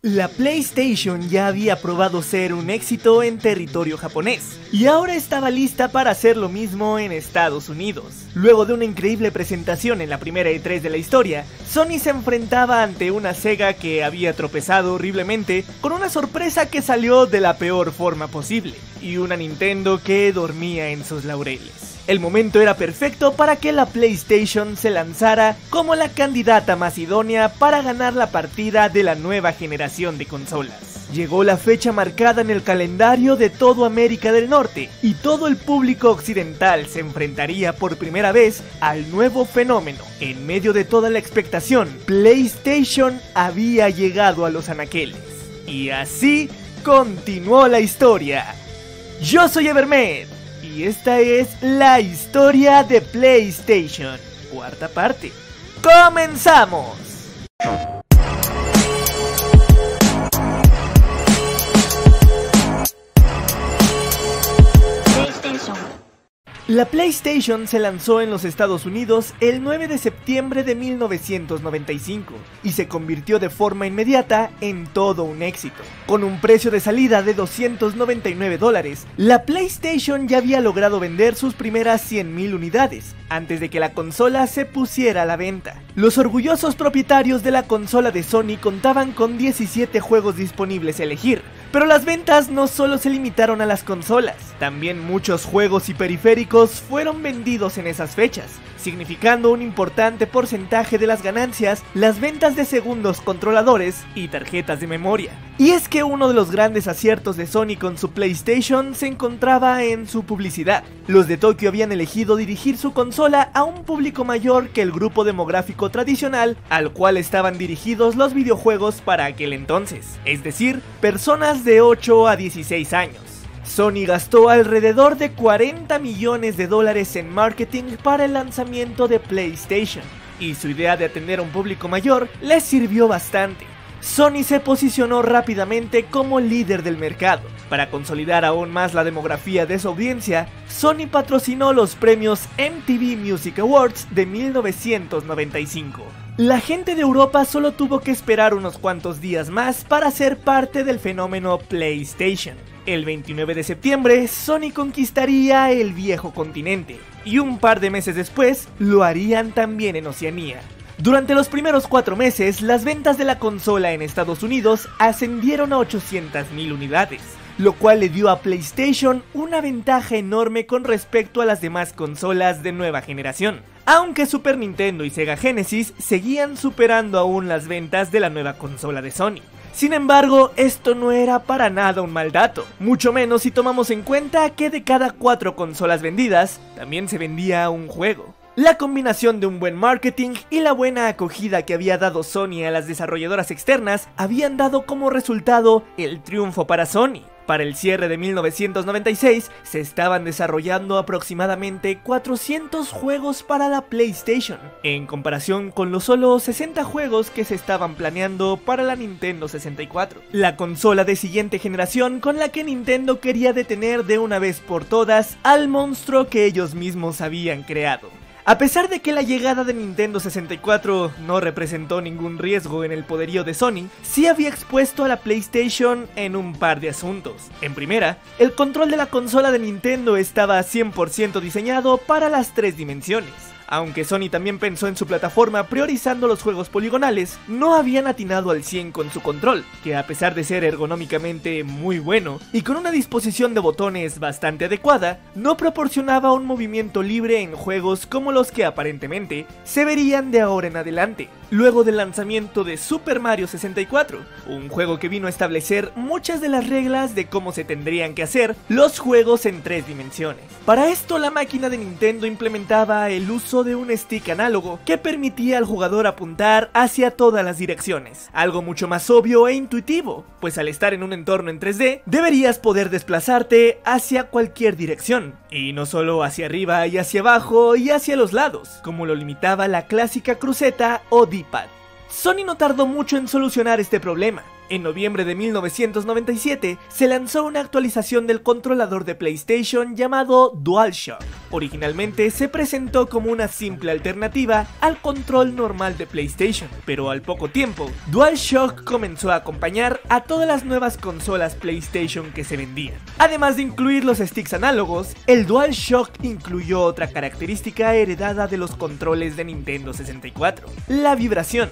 La PlayStation ya había probado ser un éxito en territorio japonés, y ahora estaba lista para hacer lo mismo en Estados Unidos. Luego de una increíble presentación en la primera E3 de la historia, Sony se enfrentaba ante una Sega que había tropezado horriblemente con una sorpresa que salió de la peor forma posible, y una Nintendo que dormía en sus laureles. El momento era perfecto para que la PlayStation se lanzara como la candidata más idónea para ganar la partida de la nueva generación de consolas. Llegó la fecha marcada en el calendario de todo América del Norte, y todo el público occidental se enfrentaría por primera vez al nuevo fenómeno. En medio de toda la expectación, PlayStation había llegado a los anaqueles. Y así continuó la historia. Yo soy Evermed, y esta es la historia de PlayStation, cuarta parte. ¡Comenzamos! La PlayStation se lanzó en los Estados Unidos el 9 de septiembre de 1995 y se convirtió de forma inmediata en todo un éxito. Con un precio de salida de $299, la PlayStation ya había logrado vender sus primeras 100,000 unidades antes de que la consola se pusiera a la venta. Los orgullosos propietarios de la consola de Sony contaban con 17 juegos disponibles a elegir. Pero las ventas no solo se limitaron a las consolas, también muchos juegos y periféricos fueron vendidos en esas fechas, significando un importante porcentaje de las ganancias las ventas de segundos controladores y tarjetas de memoria. Y es que uno de los grandes aciertos de Sony con su PlayStation se encontraba en su publicidad. Los de Tokio habían elegido dirigir su consola a un público mayor que el grupo demográfico tradicional al cual estaban dirigidos los videojuegos para aquel entonces, es decir, personas de 8 a 16 años. Sony gastó alrededor de $40 millones en marketing para el lanzamiento de PlayStation, y su idea de atender a un público mayor les sirvió bastante. Sony se posicionó rápidamente como líder del mercado. Para consolidar aún más la demografía de su audiencia, Sony patrocinó los premios MTV Music Awards de 1995. La gente de Europa solo tuvo que esperar unos cuantos días más para ser parte del fenómeno PlayStation. El 29 de septiembre, Sony conquistaría el viejo continente, y un par de meses después, lo harían también en Oceanía. Durante los primeros 4 meses, las ventas de la consola en Estados Unidos ascendieron a 800,000 unidades, lo cual le dio a PlayStation una ventaja enorme con respecto a las demás consolas de nueva generación. Aunque Super Nintendo y Sega Genesis seguían superando aún las ventas de la nueva consola de Sony. Sin embargo, esto no era para nada un mal dato, mucho menos si tomamos en cuenta que de cada 4 consolas vendidas, también se vendía un juego. La combinación de un buen marketing y la buena acogida que había dado Sony a las desarrolladoras externas habían dado como resultado el triunfo para Sony. Para el cierre de 1996 se estaban desarrollando aproximadamente 400 juegos para la PlayStation, en comparación con los solo 60 juegos que se estaban planeando para la Nintendo 64, la consola de siguiente generación con la que Nintendo quería detener de una vez por todas al monstruo que ellos mismos habían creado. A pesar de que la llegada de Nintendo 64 no representó ningún riesgo en el poderío de Sony, sí había expuesto a la PlayStation en un par de asuntos. En primera, el control de la consola de Nintendo estaba 100% diseñado para las 3 dimensiones. Aunque Sony también pensó en su plataforma priorizando los juegos poligonales, no habían atinado al 100 con su control, que a pesar de ser ergonómicamente muy bueno y con una disposición de botones bastante adecuada, no proporcionaba un movimiento libre en juegos como los que aparentemente se verían de ahora en adelante, luego del lanzamiento de Super Mario 64, un juego que vino a establecer muchas de las reglas de cómo se tendrían que hacer los juegos en 3 dimensiones. Para esto, la máquina de Nintendo implementaba el uso de un stick análogo que permitía al jugador apuntar hacia todas las direcciones, algo mucho más obvio e intuitivo, pues al estar en un entorno en 3D, deberías poder desplazarte hacia cualquier dirección, y no solo hacia arriba y hacia abajo y hacia los lados, como lo limitaba la clásica cruceta o D-pad. Sony no tardó mucho en solucionar este problema, En noviembre de 1997 se lanzó una actualización del controlador de PlayStation llamado DualShock. Originalmente se presentó como una simple alternativa al control normal de PlayStation, pero al poco tiempo, DualShock comenzó a acompañar a todas las nuevas consolas PlayStation que se vendían. Además de incluir los sticks análogos, el DualShock incluyó otra característica heredada de los controles de Nintendo 64, la vibración,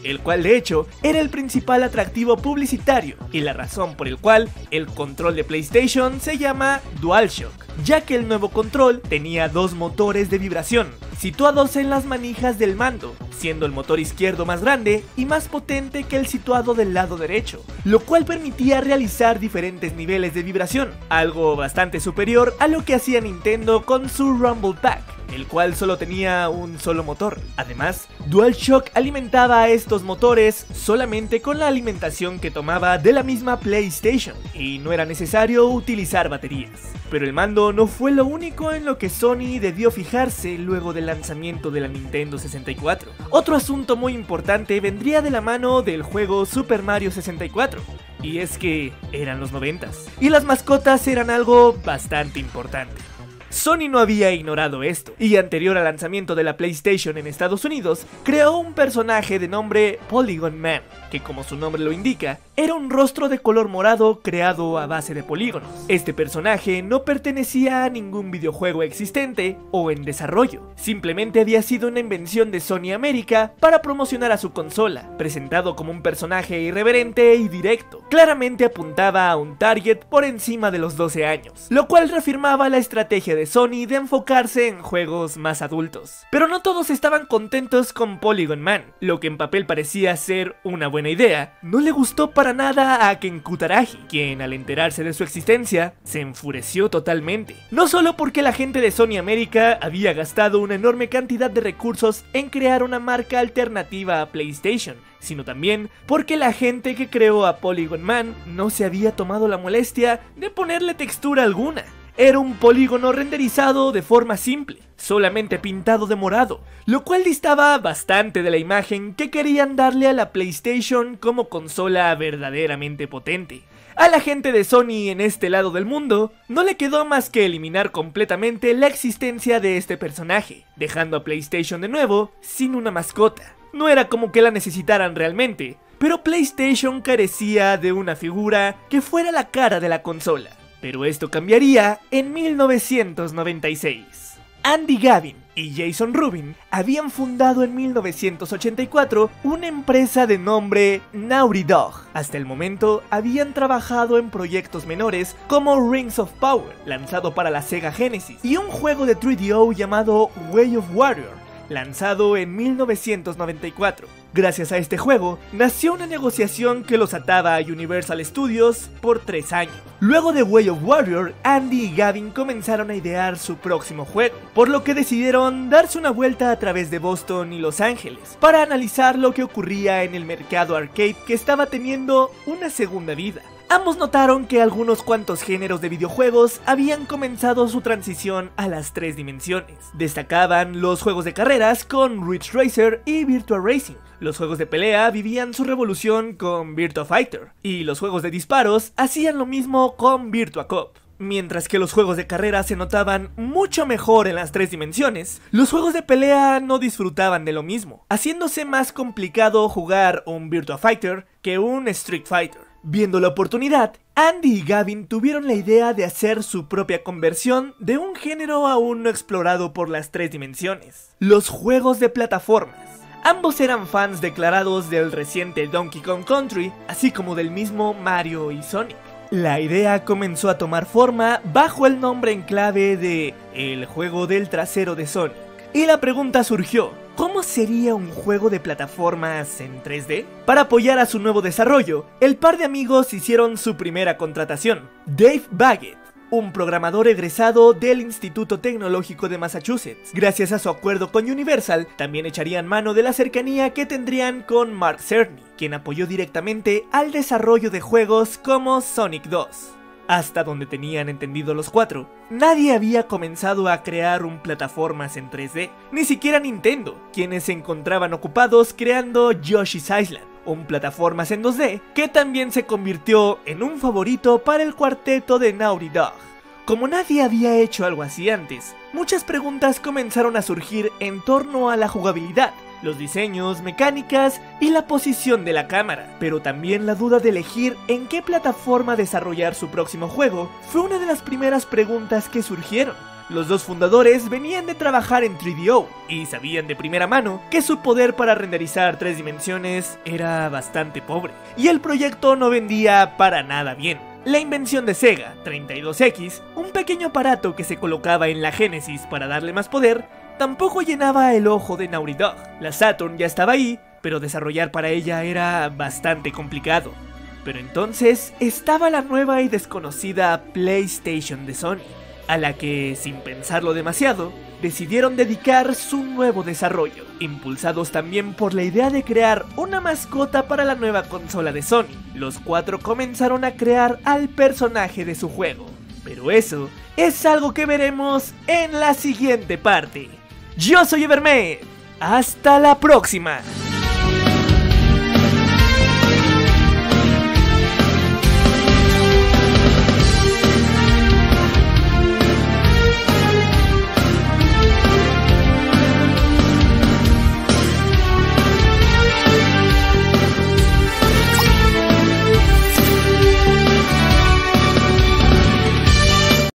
el cual de hecho era el principal atractivo publicitario y la razón por el cual el control de PlayStation se llama DualShock, ya que el nuevo control tenía dos motores de vibración, situados en las manijas del mando, siendo el motor izquierdo más grande y más potente que el situado del lado derecho, lo cual permitía realizar diferentes niveles de vibración, algo bastante superior a lo que hacía Nintendo con su Rumble Pack, el cual solo tenía un solo motor. Además, DualShock alimentaba a estos motores solamente con la alimentación que tomaba de la misma PlayStation, y no era necesario utilizar baterías. Pero el mando no fue lo único en lo que Sony debió fijarse luego del lanzamiento de la Nintendo 64. Otro asunto muy importante vendría de la mano del juego Super Mario 64, y es que eran los 90s, y las mascotas eran algo bastante importante. Sony no había ignorado esto, y anterior al lanzamiento de la PlayStation en Estados Unidos, creó un personaje de nombre Polygon Man, que como su nombre lo indica, era un rostro de color morado creado a base de polígonos. Este personaje no pertenecía a ningún videojuego existente o en desarrollo, simplemente había sido una invención de Sony América para promocionar a su consola, presentado como un personaje irreverente y directo. Claramente apuntaba a un target por encima de los 12 años, lo cual reafirmaba la estrategia de Sony de enfocarse en juegos más adultos. Pero no todos estaban contentos con Polygon Man. Lo que en papel parecía ser una buena idea, no le gustó para nada a Ken Kutaragi, quien al enterarse de su existencia, se enfureció totalmente. No solo porque la gente de Sony América había gastado una enorme cantidad de recursos en crear una marca alternativa a PlayStation, sino también porque la gente que creó a Polygon Man no se había tomado la molestia de ponerle textura alguna. Era un polígono renderizado de forma simple, solamente pintado de morado, lo cual distaba bastante de la imagen que querían darle a la PlayStation como consola verdaderamente potente. A la gente de Sony en este lado del mundo no le quedó más que eliminar completamente la existencia de este personaje, dejando a PlayStation de nuevo sin una mascota. No era como que la necesitaran realmente, pero PlayStation carecía de una figura que fuera la cara de la consola. Pero esto cambiaría en 1996. Andy Gavin y Jason Rubin habían fundado en 1984 una empresa de nombre Naughty Dog. Hasta el momento habían trabajado en proyectos menores como Rings of Power, lanzado para la Sega Genesis, y un juego de 3DO llamado Way of Warrior, lanzado en 1994. Gracias a este juego, nació una negociación que los ataba a Universal Studios por 3 años. Luego de Way of Warrior, Andy y Gavin comenzaron a idear su próximo juego, por lo que decidieron darse una vuelta a través de Boston y Los Ángeles para analizar lo que ocurría en el mercado arcade, que estaba teniendo una segunda vida. Ambos notaron que algunos cuantos géneros de videojuegos habían comenzado su transición a las 3 dimensiones. Destacaban los juegos de carreras con Ridge Racer y Virtua Racing. Los juegos de pelea vivían su revolución con Virtua Fighter, y los juegos de disparos hacían lo mismo con Virtua Cop. Mientras que los juegos de carrera se notaban mucho mejor en las 3 dimensiones, los juegos de pelea no disfrutaban de lo mismo, haciéndose más complicado jugar un Virtua Fighter que un Street Fighter. Viendo la oportunidad, Andy y Gavin tuvieron la idea de hacer su propia conversión de un género aún no explorado por las 3 dimensiones: los juegos de plataformas. Ambos eran fans declarados del reciente Donkey Kong Country, así como del mismo Mario y Sonic. La idea comenzó a tomar forma bajo el nombre en clave de El juego del trasero de Sonic. Y la pregunta surgió: ¿cómo sería un juego de plataformas en 3D? Para apoyar a su nuevo desarrollo, el par de amigos hicieron su primera contratación. Dave Baggett, un programador egresado del Instituto Tecnológico de Massachusetts. Gracias a su acuerdo con Universal, también echarían mano de la cercanía que tendrían con Mark Cerny, quien apoyó directamente al desarrollo de juegos como Sonic 2. Hasta donde tenían entendido los cuatro, nadie había comenzado a crear un plataformas en 3D, ni siquiera Nintendo, quienes se encontraban ocupados creando Yoshi's Island, un plataformas en 2D que también se convirtió en un favorito para el cuarteto de Naughty Dog. Como nadie había hecho algo así antes, muchas preguntas comenzaron a surgir en torno a la jugabilidad, los diseños, mecánicas y la posición de la cámara, pero también la duda de elegir en qué plataforma desarrollar su próximo juego fue una de las primeras preguntas que surgieron. Los dos fundadores venían de trabajar en 3DO y sabían de primera mano que su poder para renderizar 3 dimensiones era bastante pobre, y el proyecto no vendía para nada bien. La invención de Sega, 32X, un pequeño aparato que se colocaba en la Genesis para darle más poder, tampoco llenaba el ojo de Naughty Dog. La Saturn ya estaba ahí, pero desarrollar para ella era bastante complicado. Pero entonces estaba la nueva y desconocida PlayStation de Sony, a la que, sin pensarlo demasiado, decidieron dedicar su nuevo desarrollo, impulsados también por la idea de crear una mascota para la nueva consola de Sony. Los cuatro comenzaron a crear al personaje de su juego, pero eso es algo que veremos en la siguiente parte. Yo soy Evermed, hasta la próxima.